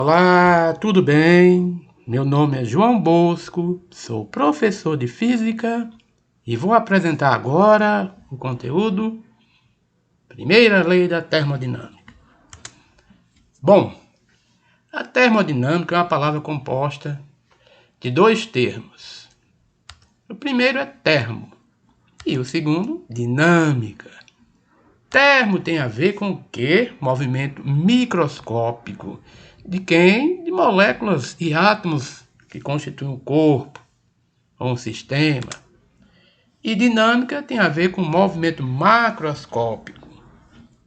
Olá, tudo bem? Meu nome é João Bosco, sou professor de Física e vou apresentar agora o conteúdo Primeira Lei da Termodinâmica. Bom, a termodinâmica é uma palavra composta de dois termos. O primeiro é termo e o segundo, dinâmica. Termo tem a ver com o quê? Movimento microscópico. De quem? De moléculas e átomos que constituem o corpo ou um sistema. E dinâmica tem a ver com movimento macroscópico.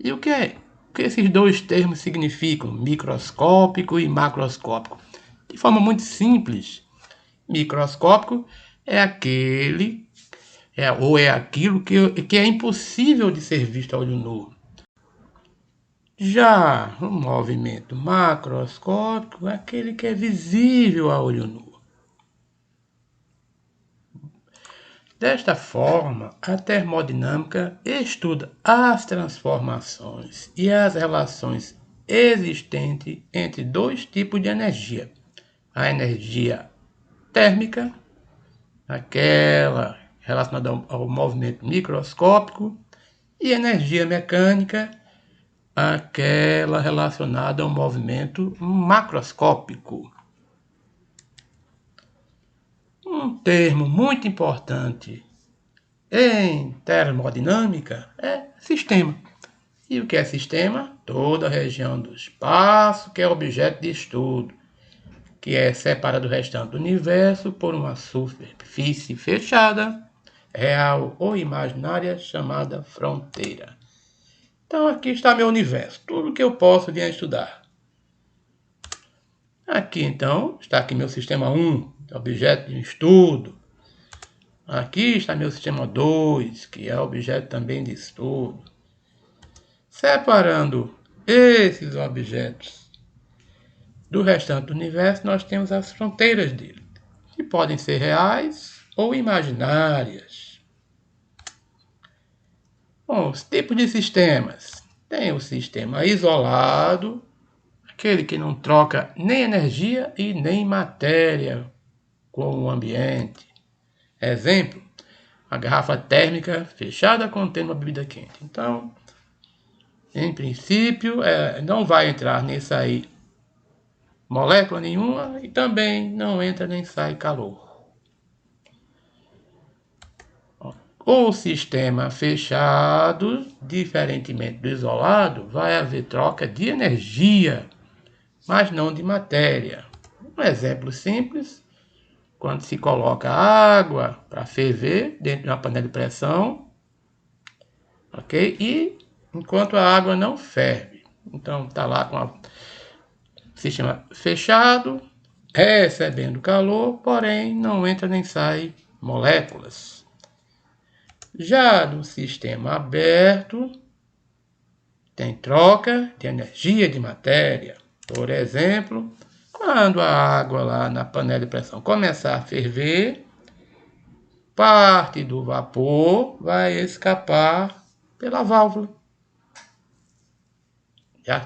E o que esses dois termos significam? Microscópico e macroscópico. De forma muito simples, microscópico é aquele ou aquilo que é impossível de ser visto a olho nu. Já o movimento macroscópico é aquele que é visível a olho nu. Desta forma, a termodinâmica estuda as transformações e as relações existentes entre dois tipos de energia. A energia térmica, aquela relacionada ao movimento microscópico, e energia mecânica, aquela relacionada ao movimento macroscópico. Um termo muito importante em termodinâmica é sistema. E o que é sistema? Toda a região do espaço que é objeto de estudo, que é separada do restante do universo por uma superfície fechada, real ou imaginária, chamada fronteira. Então aqui está meu universo, tudo que eu posso vir a estudar. Aqui então está aqui meu sistema 1, objeto de estudo. Aqui está meu sistema 2, que é objeto também de estudo. Separando esses objetos do restante do universo, nós temos as fronteiras dele, que podem ser reais ou imaginárias. Bom, os tipos de sistemas. Tem o sistema isolado, aquele que não troca nem energia e nem matéria com o ambiente. Exemplo, a garrafa térmica fechada contendo uma bebida quente. Então, em princípio, não vai entrar nem sair molécula nenhuma e também não entra nem sai calor. O sistema fechado, diferentemente do isolado, vai haver troca de energia, mas não de matéria. Um exemplo simples, quando se coloca água para ferver dentro de uma panela de pressão, ok? E enquanto a água não ferve. Então está lá com o sistema fechado, recebendo calor, porém não entra nem sai moléculas. Já no sistema aberto, tem troca de energia de matéria. Por exemplo, quando a água lá na panela de pressão começar a ferver, parte do vapor vai escapar pela válvula.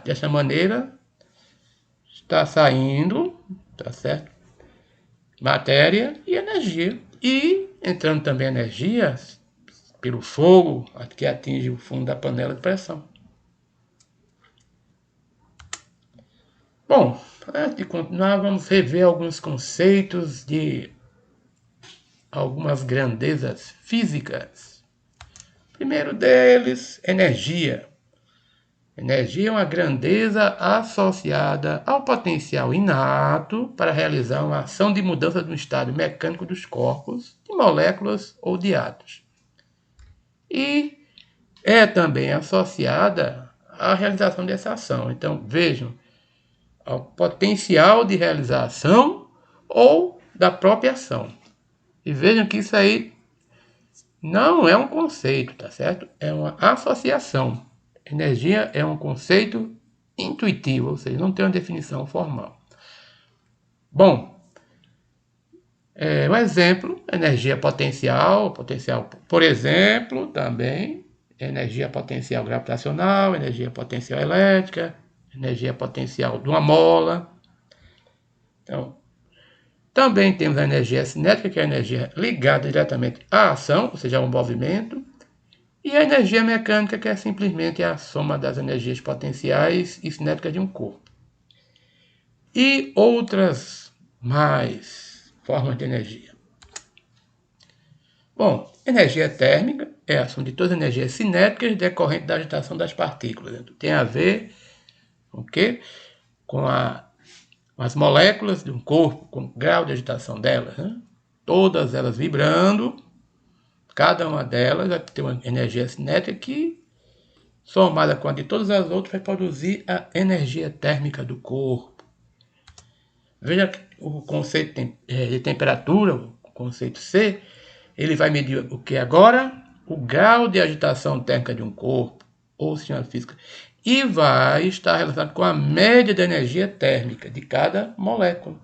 Dessa maneira, está saindo, tá certo? Matéria e energia. E entrando também energia pelo fogo que atinge o fundo da panela de pressão. Bom, antes de continuar, vamos rever alguns conceitos de algumas grandezas físicas. Primeiro deles, energia. Energia é uma grandeza associada ao potencial inato para realizar uma ação de mudança do estado mecânico dos corpos, de moléculas ou de átomos. E é também associada à realização dessa ação. Então, vejam, ao potencial de realização ou da própria ação. E vejam que isso aí não é um conceito, tá certo? É uma associação. Energia é um conceito intuitivo, ou seja, não tem uma definição formal. Bom, um exemplo, energia potencial, por exemplo, também energia potencial gravitacional, energia potencial elétrica, energia potencial de uma mola, Então, também temos a energia cinética, que é a energia ligada diretamente à ação, ou seja, ao movimento, e a energia mecânica, que é simplesmente a soma das energias potenciais e cinéticas de um corpo. E outras mais formas de energia. Bom, energia térmica é a soma de todas as energias cinéticas decorrentes da agitação das partículas. Tem a ver com o quê? Com as moléculas de um corpo, com o grau de agitação delas, né? Todas elas vibrando, cada uma delas vai ter uma energia cinética que, somada com a de todas as outras, vai produzir a energia térmica do corpo. Veja que o conceito de temperatura, o conceito C, ele vai medir o que agora? O grau de agitação térmica de um corpo, ou sistema físico, e vai estar relacionado com a média da energia térmica de cada molécula.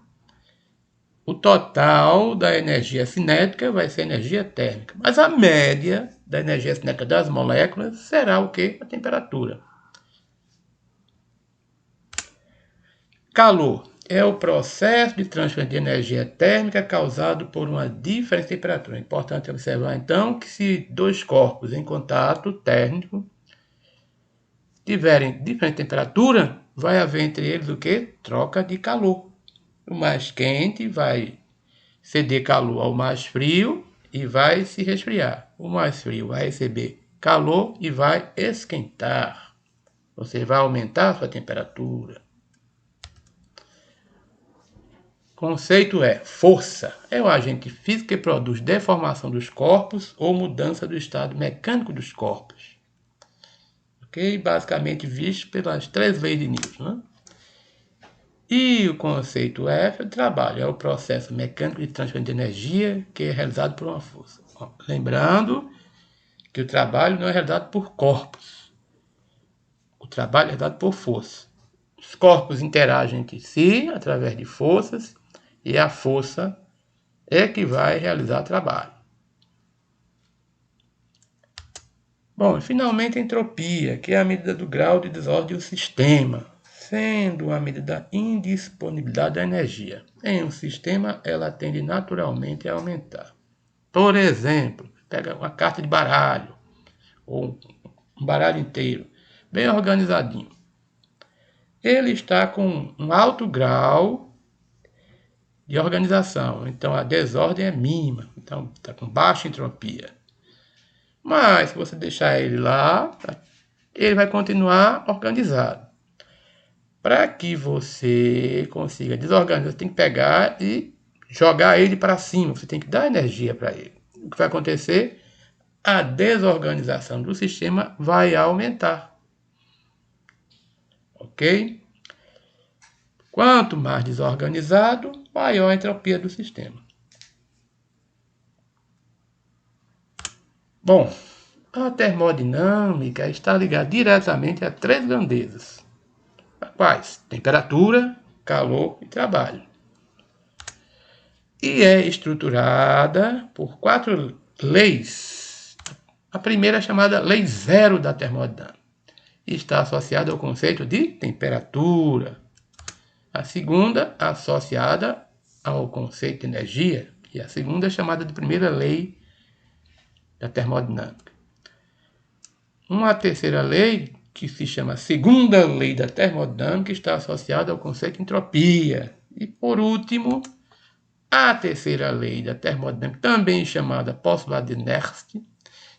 O total da energia cinética vai ser energia térmica, mas a média da energia cinética das moléculas será o quê? A temperatura. Calor é o processo de transferência de energia térmica causado por uma diferença de temperatura. É importante observar, então, que se dois corpos em contato térmico tiverem diferente temperatura, vai haver entre eles o quê? Troca de calor. O mais quente vai ceder calor ao mais frio e vai se resfriar. O mais frio vai receber calor e vai esquentar. Você vai aumentar a sua temperatura. Conceito é força. É o agente físico que produz deformação dos corpos ou mudança do estado mecânico dos corpos. Ok? Basicamente visto pelas 3 leis de Newton, né? E o conceito F é o trabalho, é o processo mecânico de transferência de energia que é realizado por uma força. Lembrando que o trabalho não é realizado por corpos. O trabalho é realizado por força. Os corpos interagem entre si através de forças e a força é que vai realizar o trabalho. Bom, e finalmente a entropia, que é a medida do grau de desordem do sistema, sendo a medida da indisponibilidade da energia. Em um sistema, ela tende naturalmente a aumentar. Por exemplo, pega uma carta de baralho, ou um baralho inteiro, bem organizadinho. Ele está com um alto grau de organização, então a desordem é mínima, então está com baixa entropia. Mas se você deixar ele lá, ele vai continuar organizado. Para que você consiga desorganizar, você tem que pegar e jogar ele para cima, você tem que dar energia para ele. O que vai acontecer? A desorganização do sistema vai aumentar. Ok? Quanto mais desorganizado, maior a entropia do sistema. Bom, a termodinâmica está ligada diretamente a 3 grandezas. Quais? Temperatura, calor e trabalho. E é estruturada por 4 leis. A primeira é chamada Lei Zero da termodinâmica. Está associada ao conceito de temperatura. A segunda, associada ao conceito de energia. E a segunda é chamada de primeira lei da termodinâmica. Uma terceira lei, que se chama segunda lei da termodinâmica, está associada ao conceito de entropia. E, por último, a terceira lei da termodinâmica, também chamada postulado de Nernst,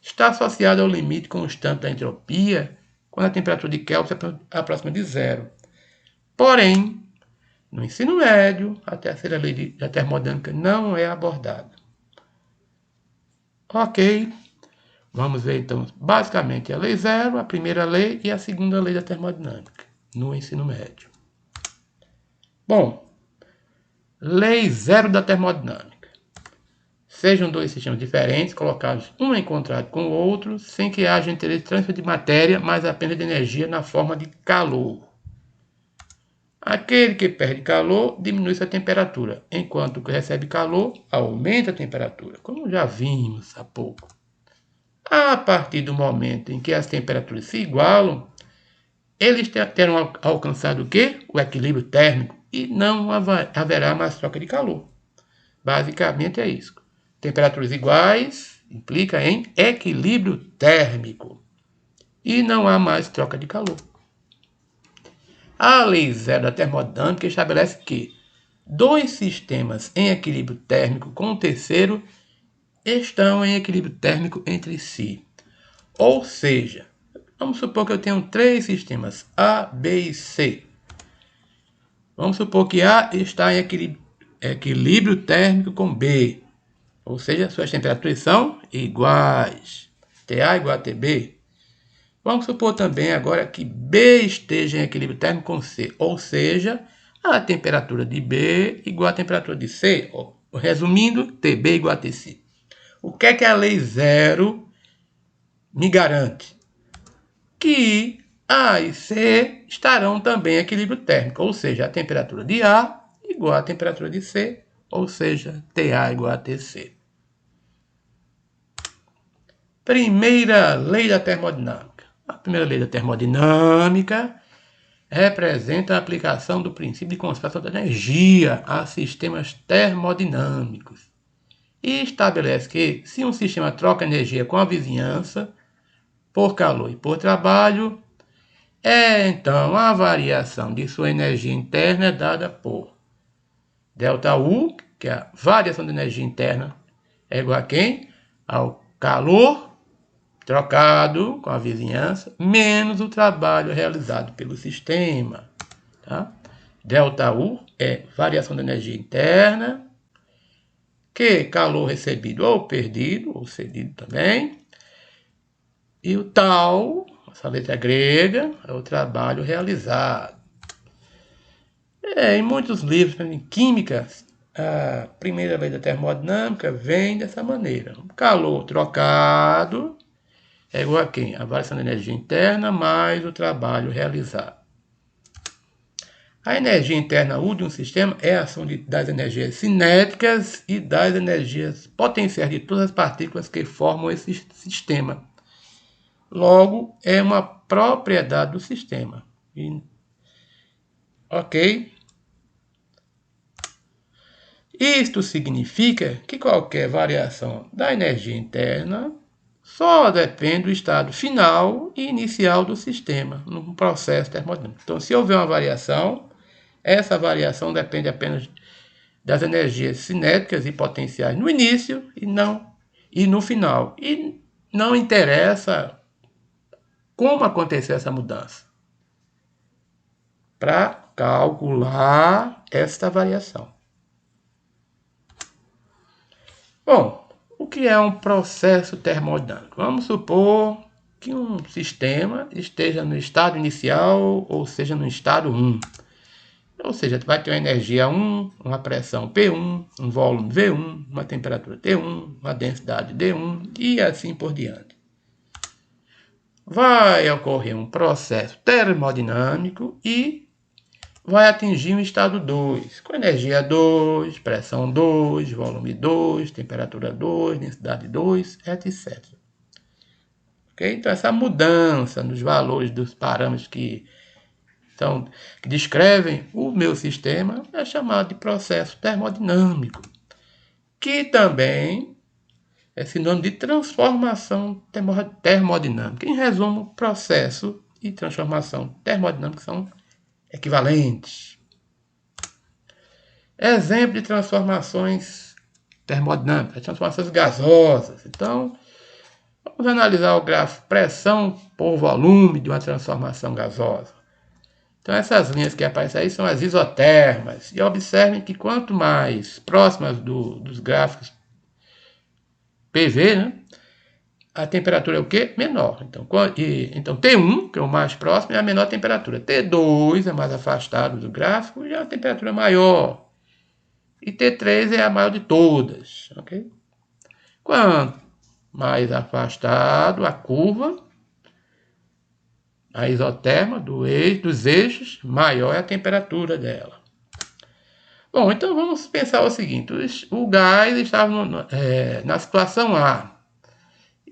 está associada ao limite constante da entropia quando a temperatura de Kelvin se aproxima de zero. Porém, no ensino médio, a terceira lei da termodinâmica não é abordada. Ok, vamos ver então basicamente a lei zero, a primeira lei e a segunda lei da termodinâmica no ensino médio. Bom, lei zero da termodinâmica. Sejam dois sistemas diferentes, colocados um encontrado com o outro, sem que haja interesse de transfer de matéria, mas apenas de energia na forma de calor. Aquele que perde calor diminui sua temperatura, enquanto o que recebe calor aumenta a temperatura, como já vimos há pouco. A partir do momento em que as temperaturas se igualam, eles terão alcançado o quê? O equilíbrio térmico, e não haverá mais troca de calor. Basicamente é isso. Temperaturas iguais implica em equilíbrio térmico e não há mais troca de calor. A lei zero da termodinâmica estabelece que dois sistemas em equilíbrio térmico com o terceiro estão em equilíbrio térmico entre si. Ou seja, vamos supor que eu tenho três sistemas, A, B e C. Vamos supor que A está em equilíbrio térmico com B. Ou seja, suas temperaturas são iguais. TA igual a TB. Vamos supor também agora que B esteja em equilíbrio térmico com C. Ou seja, a temperatura de B igual à temperatura de C. Resumindo, TB igual a TC. O que é que a lei zero me garante? Que A e C estarão também em equilíbrio térmico, ou seja, a temperatura de A igual à temperatura de C, ou seja, TA igual a TC. Primeira lei da termodinâmica. A primeira lei da termodinâmica representa a aplicação do princípio de conservação da energia a sistemas termodinâmicos e estabelece que, se um sistema troca energia com a vizinhança, por calor e por trabalho, então a variação de sua energia interna é dada por ΔU, que é a variação de energia interna, é igual a quem? Ao calor trocado com a vizinhança, menos o trabalho realizado pelo sistema. Tá? ΔU é variação de energia interna, que calor recebido ou perdido, ou cedido também, e o tal, essa letra grega, é o trabalho realizado. Em muitos livros, em química, a primeira lei da termodinâmica vem dessa maneira. O calor trocado é igual a quem? A variação da energia interna mais o trabalho realizado. A energia interna U de um sistema é a ação das energias cinéticas e das energias potenciais de todas as partículas que formam esse sistema. Logo, é uma propriedade do sistema. Ok? Isto significa que qualquer variação da energia interna só depende do estado final e inicial do sistema, no processo termodinâmico. Então, se houver uma variação, essa variação depende apenas das energias cinéticas e potenciais no início e no final. E não interessa como aconteceu essa mudança para calcular esta variação. Bom, o que é um processo termodinâmico? Vamos supor que um sistema esteja no estado inicial ou seja no estado 1. Ou seja, vai ter uma energia 1, uma pressão P1, um volume V1, uma temperatura T1, uma densidade D1 e assim por diante. Vai ocorrer um processo termodinâmico e vai atingir o estado 2, com energia 2, pressão 2, volume 2, temperatura 2, densidade 2, etc. Okay? Então, essa mudança nos valores dos parâmetros que descrevem o meu sistema é chamado de processo termodinâmico, que também é sinônimo de transformação termodinâmica. Em resumo, processo e transformação termodinâmica são equivalentes. Exemplo de transformações termodinâmicas, transformações gasosas. Então, vamos analisar o gráfico pressão por volume de uma transformação gasosa. Então, essas linhas que aparecem aí são as isotermas. E observem que quanto mais próximas dos gráficos PV, né, a temperatura é o quê? Menor. Então, T1, que é o mais próximo, é a menor temperatura. T2 é mais afastado do gráfico, já é a temperatura maior. E T3 é a maior de todas. Okay? Quanto mais afastado a curva, a isoterma dos eixos, maior é a temperatura dela. Bom, então vamos pensar o seguinte. O gás estava na situação A.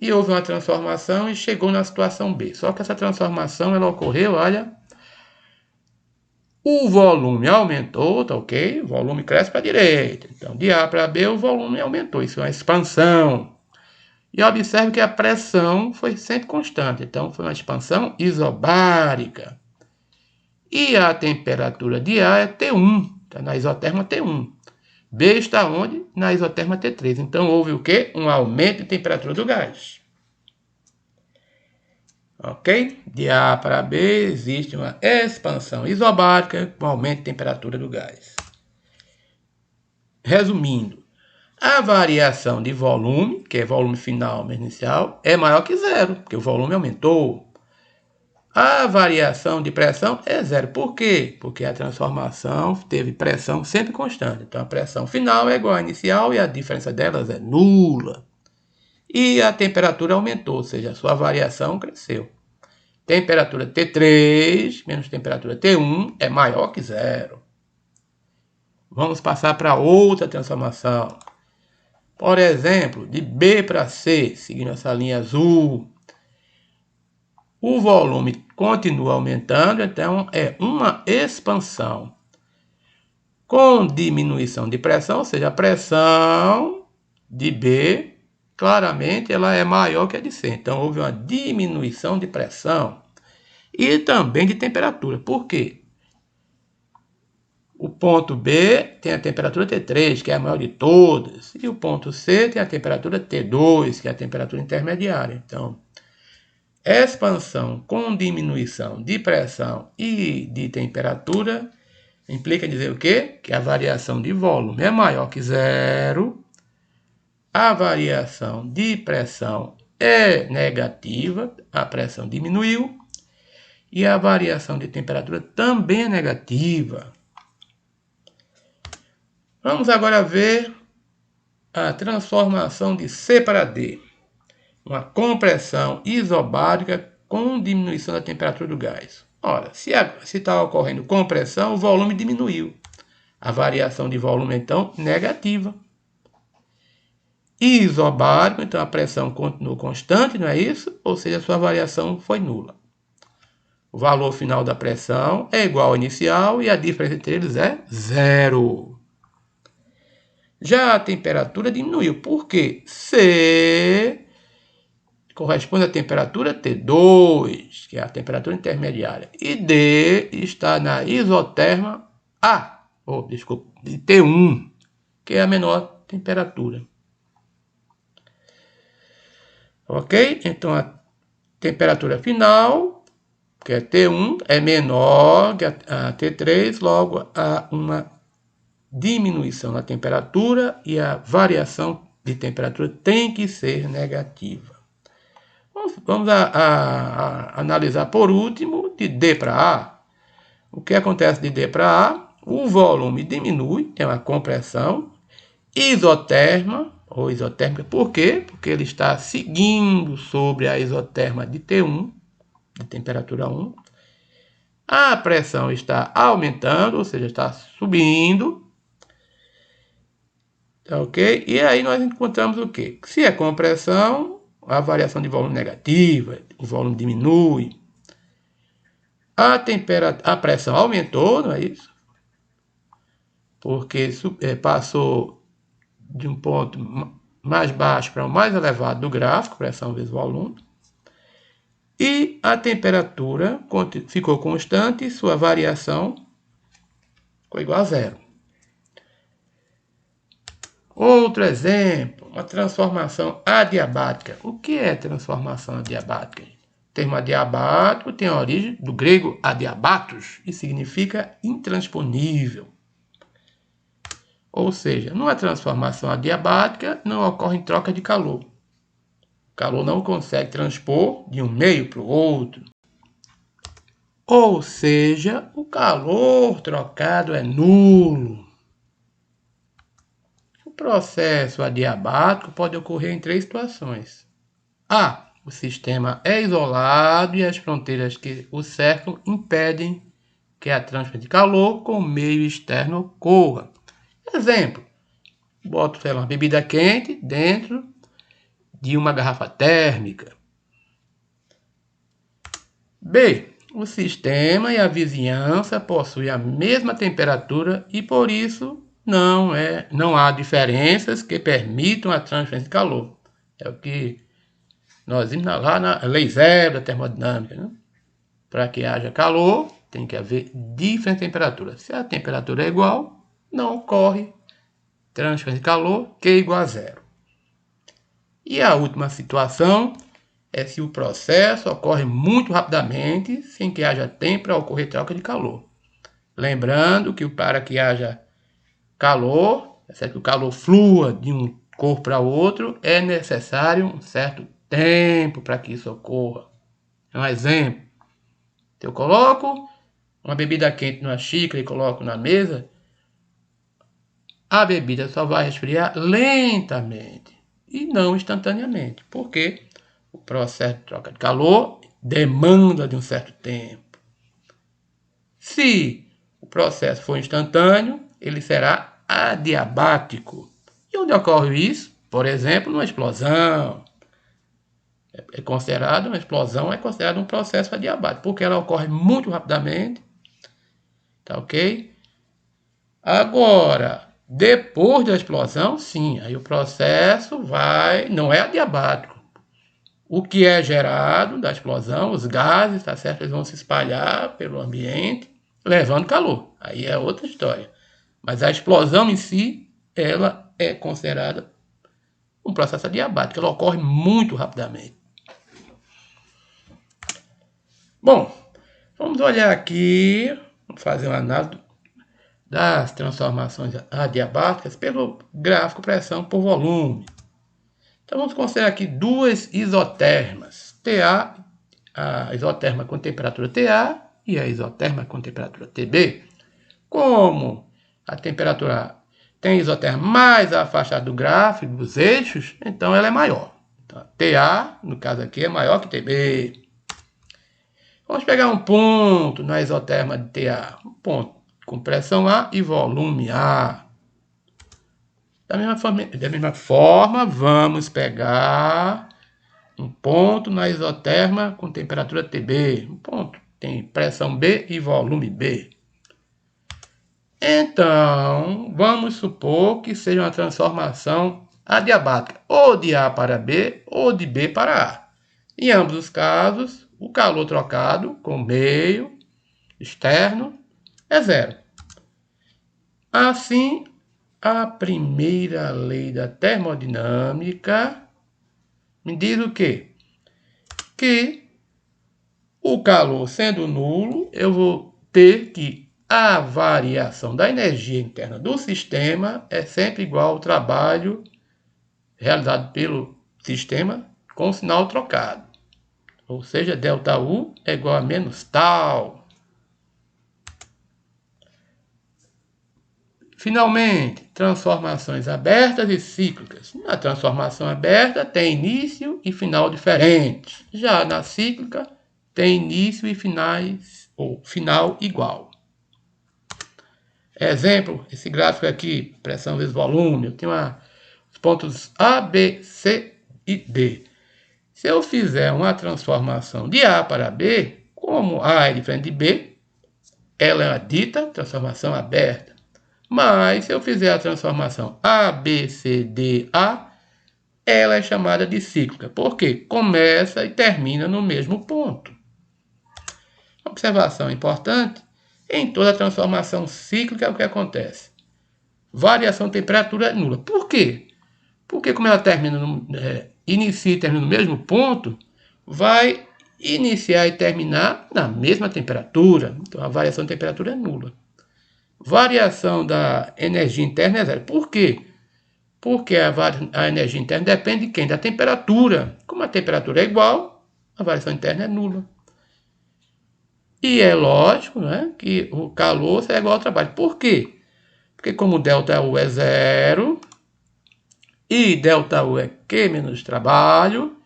E houve uma transformação e chegou na situação B. Só que essa transformação ela ocorreu, olha, O volume aumentou, tá ok? O volume cresce para a direita. Então, de A para B, o volume aumentou. Isso é uma expansão. E observe que a pressão foi sempre constante. Então, foi uma expansão isobárica. E a temperatura de A é T1, está na isoterma T1. B está onde? Na isoterma T3. Então, houve o quê? Um aumento de temperatura do gás. Ok? De A para B existe uma expansão isobárica com aumento de temperatura do gás. Resumindo, a variação de volume, que é volume final menos inicial, é maior que zero, porque o volume aumentou. A variação de pressão é zero. Por quê? Porque a transformação teve pressão sempre constante. Então, a pressão final é igual à inicial e a diferença delas é nula. E a temperatura aumentou, ou seja, a sua variação cresceu. Temperatura T3 menos temperatura T1 é maior que zero. Vamos passar para outra transformação. Por exemplo, de B para C, seguindo essa linha azul, o volume continua aumentando, então é uma expansão. Com diminuição de pressão, ou seja, a pressão de B, claramente, ela é maior que a de C. Então, houve uma diminuição de pressão e também de temperatura. Por quê? O ponto B tem a temperatura T3, que é a maior de todas, e o ponto C tem a temperatura T2, que é a temperatura intermediária. Então, expansão com diminuição de pressão e de temperatura implica dizer o quê? Que a variação de volume é maior que zero, a variação de pressão é negativa, a pressão diminuiu, e a variação de temperatura também é negativa. Vamos agora ver a transformação de C para D. Uma compressão isobárica com diminuição da temperatura do gás. Ora, se está ocorrendo compressão, o volume diminuiu. A variação de volume, então, negativa. Isobárico, então a pressão continuou constante, não é isso? Ou seja, a sua variação foi nula. O valor final da pressão é igual ao inicial e a diferença entre eles é zero. Já a temperatura diminuiu. Por quê? C corresponde à temperatura T2, que é a temperatura intermediária. E D está na isoterma de T1, que é a menor temperatura. Ok? Então, a temperatura final, que é T1, é menor que a T3, logo há uma diminuição na temperatura e a variação de temperatura tem que ser negativa. Vamos analisar por último de D para A. O que acontece de D para A? O volume diminui, é uma compressão isoterma ou isotérmica. Por quê? Porque ele está seguindo sobre a isoterma de T1, de temperatura 1. A pressão está aumentando, ou seja, está subindo. Tá ok? E aí nós encontramos o quê? Se é compressão, a variação de volume negativa, o volume diminui. A pressão aumentou, não é isso? Porque passou de um ponto mais baixo para o mais elevado do gráfico, pressão vezes volume. E a temperatura ficou constante e sua variação ficou igual a zero. Outro exemplo, uma transformação adiabática. O que é transformação adiabática? O termo adiabático tem a origem do grego adiabatos e significa intransponível. Ou seja, numa transformação adiabática não ocorre troca de calor. O calor não consegue transpor de um meio para o outro. Ou seja, o calor trocado é nulo. O processo adiabático pode ocorrer em três situações. A. O sistema é isolado e as fronteiras que o cercam impedem que a transferência de calor com o meio externo ocorra. Exemplo, boto, sei lá, uma bebida quente dentro de uma garrafa térmica. B. o sistema e a vizinhança possuem a mesma temperatura e por isso não há diferenças que permitam a transferência de calor. É o que nós vimos lá na lei zero da termodinâmica, né? Para que haja calor, tem que haver diferente temperatura. Se a temperatura é igual, não ocorre transferência de calor, Q igual a zero. E a última situação é se o processo ocorre muito rapidamente, sem que haja tempo para ocorrer troca de calor. Lembrando que para que haja calor, que o calor flua de um corpo para outro, é necessário um certo tempo para que isso ocorra. Um exemplo, eu coloco uma bebida quente numa xícara e coloco na mesa, a bebida só vai resfriar lentamente e não instantaneamente, porque o processo de troca de calor demanda de um certo tempo. Se o processo for instantâneo, ele será adiabático. E onde ocorre isso? Por exemplo, numa explosão. Uma explosão é considerada um processo adiabático, porque ela ocorre muito rapidamente. Tá ok? Agora, depois da explosão, sim, aí o processo não é adiabático. O que é gerado da explosão, os gases, tá certo? Eles vão se espalhar pelo ambiente, levando calor. Aí é outra história. Mas a explosão em si, ela é considerada um processo adiabático. Ela ocorre muito rapidamente. Bom, vamos olhar aqui, vamos fazer uma análise das transformações adiabáticas pelo gráfico pressão por volume. Então vamos considerar aqui duas isotermas, TA, a isoterma com temperatura TA e a isoterma com temperatura TB. Como a temperatura tem isoterma mais afastada do gráfico, dos eixos, então ela é maior. Então, TA, no caso aqui, é maior que TB. Vamos pegar um ponto na isoterma de TA, um ponto com pressão A e volume A. Da mesma forma, vamos pegar um ponto na isoterma com temperatura TB. Um ponto tem pressão B e volume B. Então, vamos supor que seja uma transformação adiabática, ou de A para B, ou de B para A. Em ambos os casos, o calor trocado com meio externo é zero. Assim, a primeira lei da termodinâmica me diz o quê? Que o calor sendo nulo, eu vou ter que a variação da energia interna do sistema é sempre igual ao trabalho realizado pelo sistema com o sinal trocado. Ou seja, ΔU é igual a menos tal. Finalmente, transformações abertas e cíclicas. Na transformação aberta tem início e final diferentes. Já na cíclica tem início e final igual. Exemplo, esse gráfico aqui, pressão vezes volume, eu tenho os pontos A, B, C e D. Se eu fizer uma transformação de A para B, como A é diferente de B, ela é a dita transformação aberta. Mas se eu fizer a transformação A, B, C, D, A, ela é chamada de cíclica, porque começa e termina no mesmo ponto. Observação importante, em toda transformação cíclica, o que acontece? Variação de temperatura é nula. Por quê? Porque como ela inicia e termina no mesmo ponto, vai iniciar e terminar na mesma temperatura. Então a variação de temperatura é nula. Variação da energia interna é zero. Por quê? Porque a energia interna depende de quem? Da temperatura. Como a temperatura é igual, a variação interna é nula. E é lógico, né, que o calor será igual ao trabalho. Por quê? Porque como ΔU é zero e ΔU é Q menos trabalho,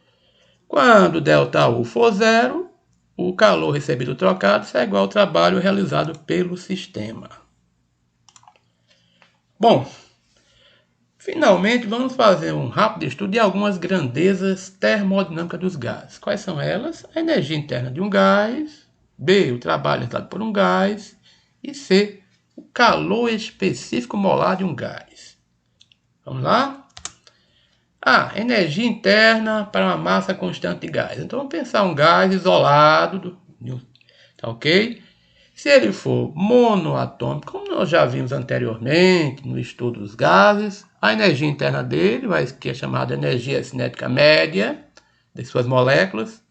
quando ΔU for zero, o calor recebido trocado será igual ao trabalho realizado pelo sistema. Bom, finalmente vamos fazer um rápido estudo de algumas grandezas termodinâmicas dos gases. Quais são elas? A energia interna de um gás, B, o trabalho realizado por um gás. E C, o calor específico molar de um gás. Vamos lá? A, energia interna para uma massa constante de gás. Então vamos pensar um gás isolado, tá ok? Se ele for monoatômico, como nós já vimos anteriormente no estudo dos gases, a energia interna dele, que é chamada energia cinética média de suas moléculas,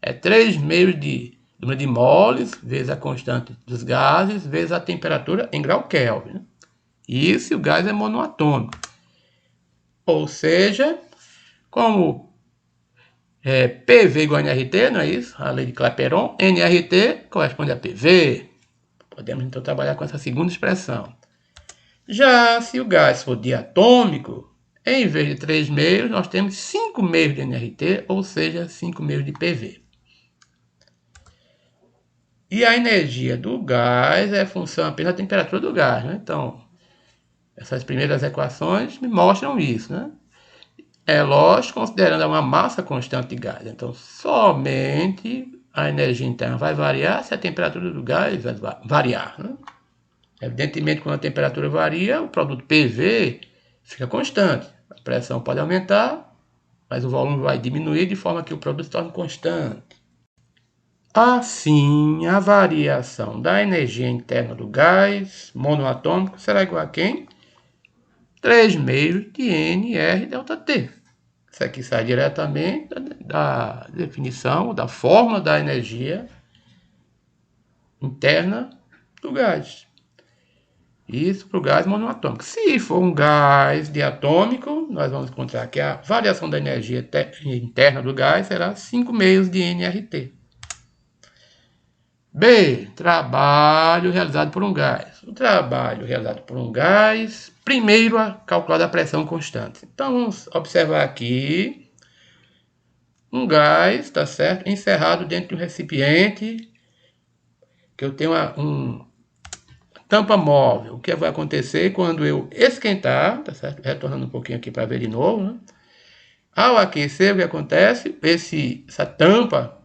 é 3 meios de número de moles vezes a constante dos gases vezes a temperatura em grau Kelvin. Isso se o gás é monoatômico. Ou seja, como PV igual a nRT, não é isso? A lei de Clapeyron, nRT corresponde a PV. Podemos então trabalhar com essa segunda expressão. Já se o gás for diatômico, em vez de 3 meios, nós temos 5 meios de nRT, ou seja, 5 meios de PV. E a energia do gás é função apenas da temperatura do gás, né? Então, essas primeiras equações me mostram isso, né? É lógico, considerando uma massa constante de gás. Então, somente a energia interna vai variar se a temperatura do gás vai variar, né? Evidentemente, quando a temperatura varia, o produto PV fica constante. A pressão pode aumentar, mas o volume vai diminuir de forma que o produto se torne constante. Assim, a variação da energia interna do gás monoatômico será igual a quem? 3 meios de NR delta T. Isso aqui sai diretamente da definição, da fórmula da energia interna do gás. Isso para o gás monoatômico. Se for um gás diatômico, nós vamos encontrar que a variação da energia interna do gás será 5 meios de nRT. B, trabalho realizado por um gás. O trabalho realizado por um gás, primeiro a calcular a pressão constante. Então vamos observar aqui um gás, tá certo? Encerrado dentro de um recipiente, que eu tenho uma tampa móvel. O que vai acontecer quando eu esquentar, tá certo? Retornando um pouquinho aqui para ver de novo, né? Ao aquecer, o que acontece? Essa tampa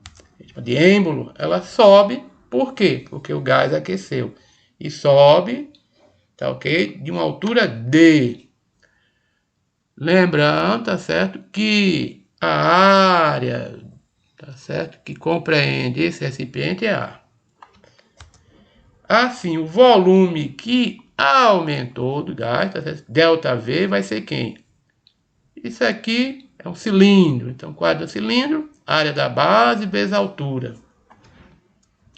de êmbolo, ela sobe. Por quê? Porque o gás aqueceu. E sobe, tá ok? De uma altura D. Lembrando, tá certo? Que a área, tá certo? Que compreende esse recipiente é A. Assim, o volume que aumentou do gás, tá certo? ΔV vai ser quem? Isso aqui é um cilindro. Então, quadro do cilindro, área da base vezes a altura.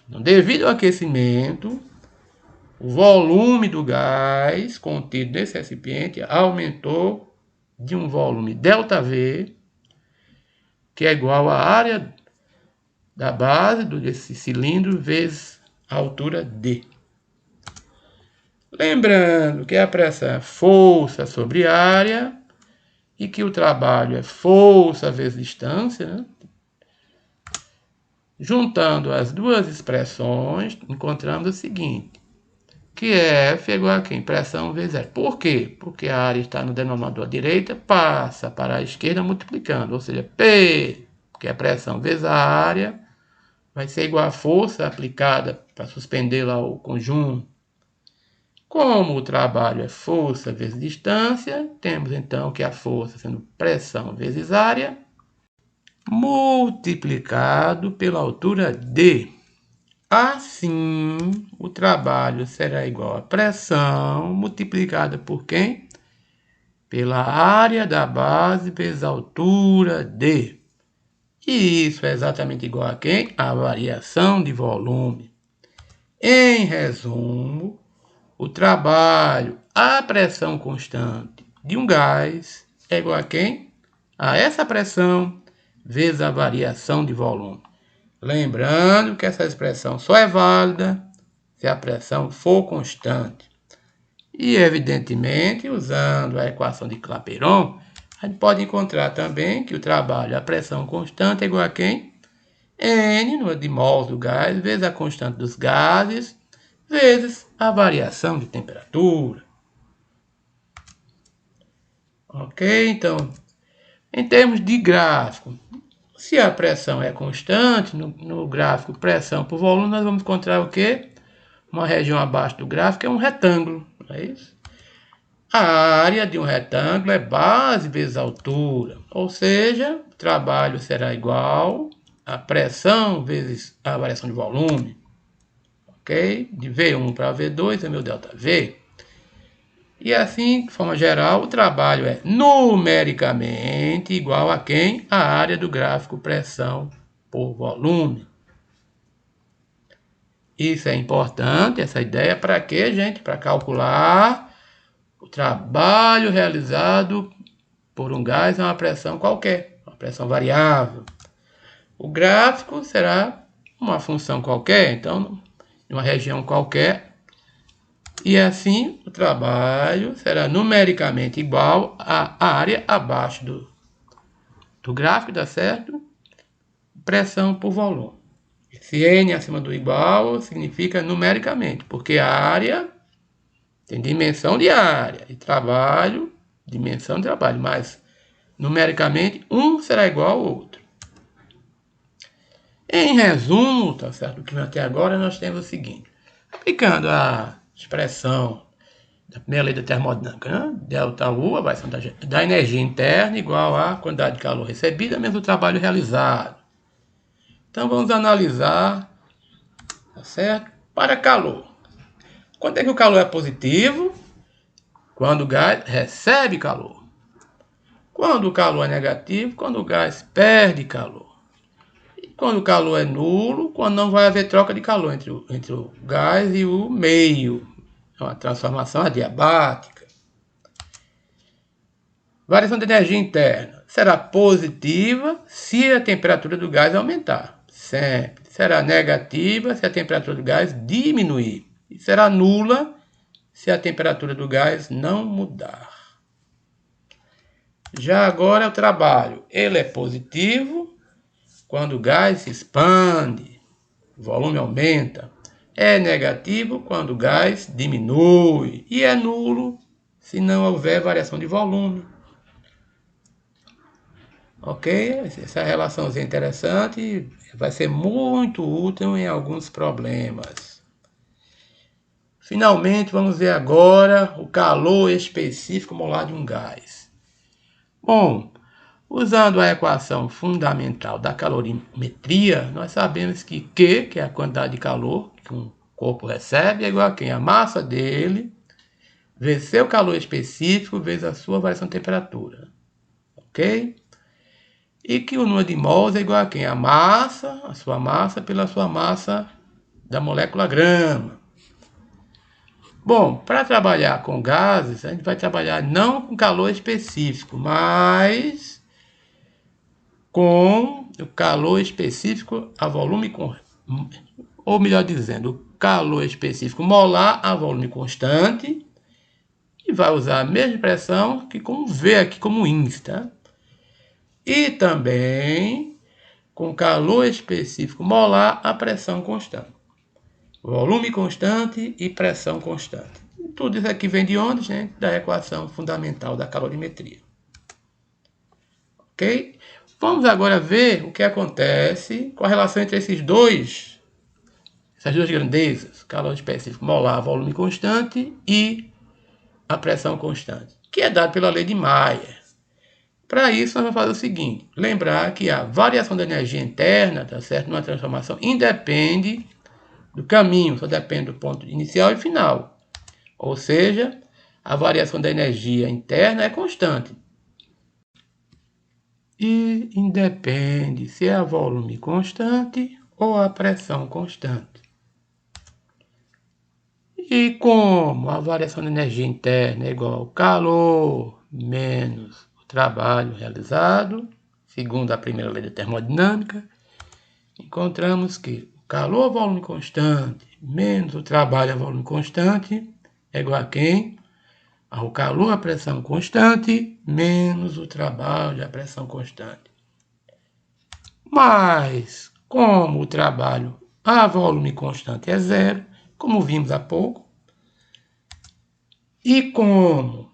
Então, devido ao aquecimento, o volume do gás contido nesse recipiente aumentou de um volume ΔV, que é igual à área da base desse cilindro vezes a altura D. Lembrando que a pressão é força sobre área e que o trabalho é força vezes distância, né? Juntando as duas expressões, encontramos o seguinte, que F é igual a quem? Pressão vezes R. Por quê? Porque a área está no denominador à direita, passa para a esquerda multiplicando, ou seja, P, que é pressão vezes a área, vai ser igual a força aplicada para suspender lá o conjunto. Como o trabalho é força vezes distância, temos então que a força sendo pressão vezes área, multiplicado pela altura D. Assim, o trabalho será igual a pressão multiplicada por quem? Pela área da base vezes a altura D. E isso é exatamente igual a quem? A variação de volume. Em resumo, o trabalho à pressão constante de um gás é igual a quem? A essa pressão vezes a variação de volume. Lembrando que essa expressão só é válida se a pressão for constante. E, evidentemente, usando a equação de Clapeyron, a gente pode encontrar também que o trabalho à pressão constante é igual a quem? N de mols do gás vezes a constante dos gases vezes a variação de temperatura. Ok? Então, em termos de gráfico, Se a pressão é constante, no gráfico pressão por volume, nós vamos encontrar o quê? Uma região abaixo do gráfico é um retângulo, não é isso? A área de um retângulo é base vezes altura, ou seja, o trabalho será igual a pressão vezes a variação de volume, ok? De V1 para V2 é meu ΔV. E assim, de forma geral, o trabalho é numericamente igual a quem? A área do gráfico pressão por volume. Isso é importante, essa ideia, para quê, gente? Para calcular o trabalho realizado por um gás a uma pressão qualquer, uma pressão variável. O gráfico será uma função qualquer, então, em uma região qualquer, e assim o trabalho será numericamente igual à área abaixo do gráfico, dá certo? Pressão por volume. Se N acima do igual significa numericamente, porque a área tem dimensão de área e trabalho, dimensão de trabalho, mas numericamente um será igual ao outro. Em resumo, tá certo? O que até agora nós temos o seguinte: aplicando a expressão da primeira lei da termodinâmica, né? ΔU, a variação da energia interna, igual à quantidade de calor recebida menos o trabalho realizado. Então vamos analisar, tá certo? Para calor. Quando é que o calor é positivo? Quando o gás recebe calor. Quando o calor é negativo? Quando o gás perde calor. E quando o calor é nulo? Quando não vai haver troca de calor entre o gás e o meio. É uma transformação adiabática. Variação de energia interna será positiva se a temperatura do gás aumentar. Sempre. Será negativa se a temperatura do gás diminuir. E será nula se a temperatura do gás não mudar. Já agora o trabalho, ele é positivo quando o gás se expande, o volume aumenta. É negativo quando o gás diminui e é nulo se não houver variação de volume. Ok? Essa relaçãozinha interessante vai ser muito útil em alguns problemas. Finalmente, vamos ver agora o calor específico molar de um gás. Bom, usando a equação fundamental da calorimetria, nós sabemos que Q, que é a quantidade de calor que um corpo recebe, é igual a quem? A massa dele, vezes seu calor específico, vezes a sua variação de temperatura. Ok? E que o número de mols é igual a quem? A massa, a sua massa, pela sua massa da molécula grama. Bom, para trabalhar com gases, a gente vai trabalhar não com calor específico, mas com o calor específico a volume, ou melhor dizendo, o calor específico molar a volume constante, e vai usar a mesma expressão que com V aqui como índice, tá? E também com calor específico molar a pressão constante. Volume constante e pressão constante. Tudo isso aqui vem de onde, gente? Da equação fundamental da calorimetria. Ok? Vamos agora ver o que acontece com a relação entre essas duas grandezas, calor específico molar, volume constante e a pressão constante, que é dado pela lei de Mayer. Para isso, nós vamos fazer o seguinte: lembrar que a variação da energia interna, tá certo? Numa transformação independe do caminho, só depende do ponto inicial e final. Ou seja, a variação da energia interna é constante. E independe se é a volume constante ou a pressão constante. E como a variação da energia interna é igual ao calor menos o trabalho realizado, segundo a primeira lei da termodinâmica, encontramos que calor a volume constante menos o trabalho a volume constante é igual a quem? Ao calor a pressão constante menos o trabalho a pressão constante. Mas, como o trabalho a volume constante é zero, como vimos há pouco, e como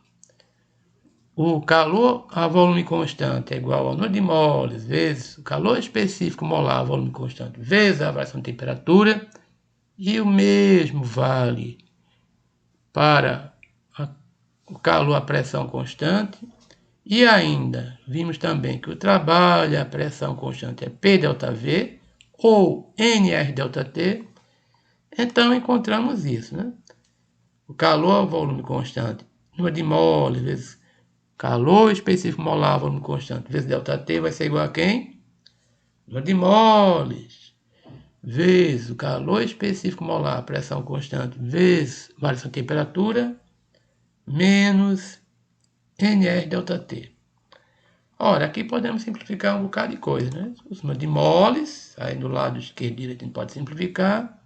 o calor a volume constante é igual ao número de moles vezes o calor específico molar a volume constante vezes a variação de temperatura, e o mesmo vale para o calor a pressão constante. E ainda vimos também que o trabalho a pressão constante é P ΔV ou NR ΔT. Então encontramos isso, né? O calor a volume constante, número de moles vezes calor específico molar, volume constante, vezes ΔT vai ser igual a quem? Número de moles, vezes o calor específico molar, pressão constante, vezes variação de temperatura, menos NR ΔT. Ora, aqui podemos simplificar um bocado de coisa, né? Os números de moles, aí do lado esquerdo e direito a gente pode simplificar,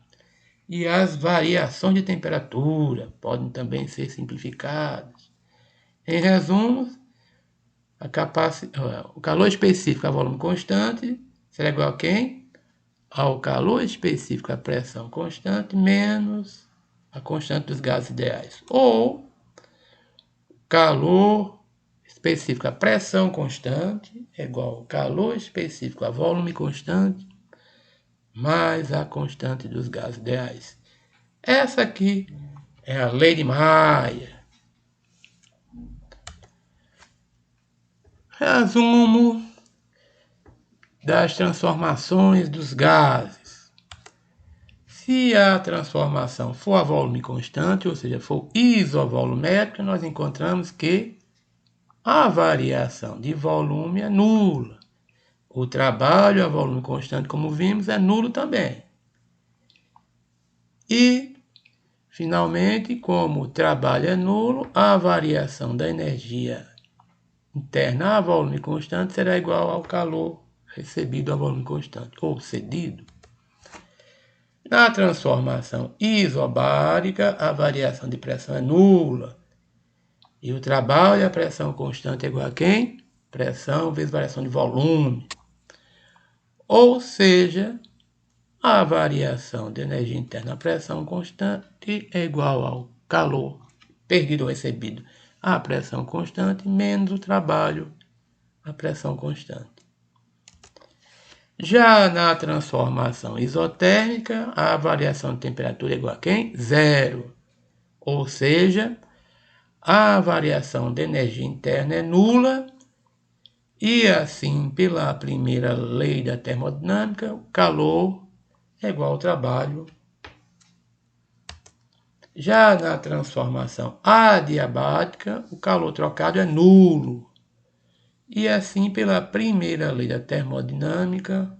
e as variações de temperatura podem também ser simplificadas. Em resumo, o calor específico a volume constante será igual a quem? Ao calor específico a pressão constante menos a constante dos gases ideais. Ou calor específico a pressão constante é igual ao calor específico a volume constante mais a constante dos gases ideais. Essa aqui é a lei de Maia. Resumo das transformações dos gases. Se a transformação for a volume constante, ou seja, for isovolumétrica, nós encontramos que a variação de volume é nula. O trabalho a volume constante, como vimos, é nulo também. E, finalmente, como o trabalho é nulo, a variação da energia interna a volume constante será igual ao calor recebido a volume constante, ou cedido. Na transformação isobárica, a variação de pressão é nula. E o trabalho e a pressão constante é igual a quem? Pressão vezes variação de volume. Ou seja, a variação de energia interna à pressão constante é igual ao calor perdido ou recebido à pressão constante menos o trabalho à pressão constante. Já na transformação isotérmica, a variação de temperatura é igual a quem? Zero. Ou seja, a variação de energia interna é nula e assim, pela primeira lei da termodinâmica, o calor é igual ao trabalho. Já na transformação adiabática, o calor trocado é nulo. E assim, pela primeira lei da termodinâmica,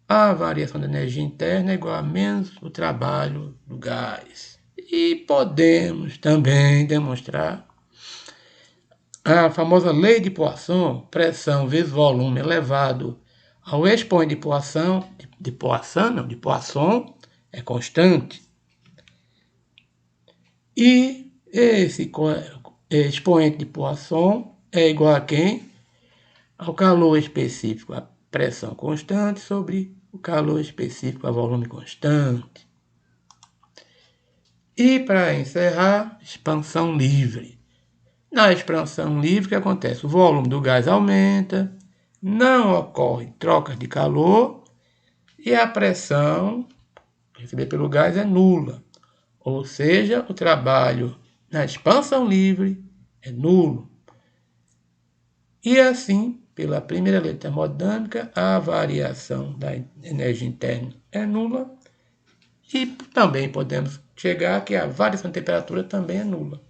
a variação da energia interna é igual a menos o trabalho do gás. E podemos também demonstrar a famosa lei de Poisson, pressão vezes volume elevado ao expoente de Poisson é constante. E esse expoente de Poisson é igual a quem? Ao calor específico a pressão constante sobre o calor específico a volume constante. E para encerrar, expansão livre. Na expansão livre, o que acontece? O volume do gás aumenta, não ocorre troca de calor e a pressão recebida pelo gás é nula. Ou seja, o trabalho na expansão livre é nulo. E assim, pela primeira lei termodinâmica, a variação da energia interna é nula e também podemos chegar que a variação de temperatura também é nula.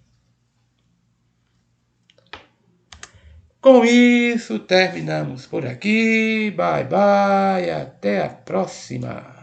Com isso, terminamos por aqui. Bye, bye. Até a próxima.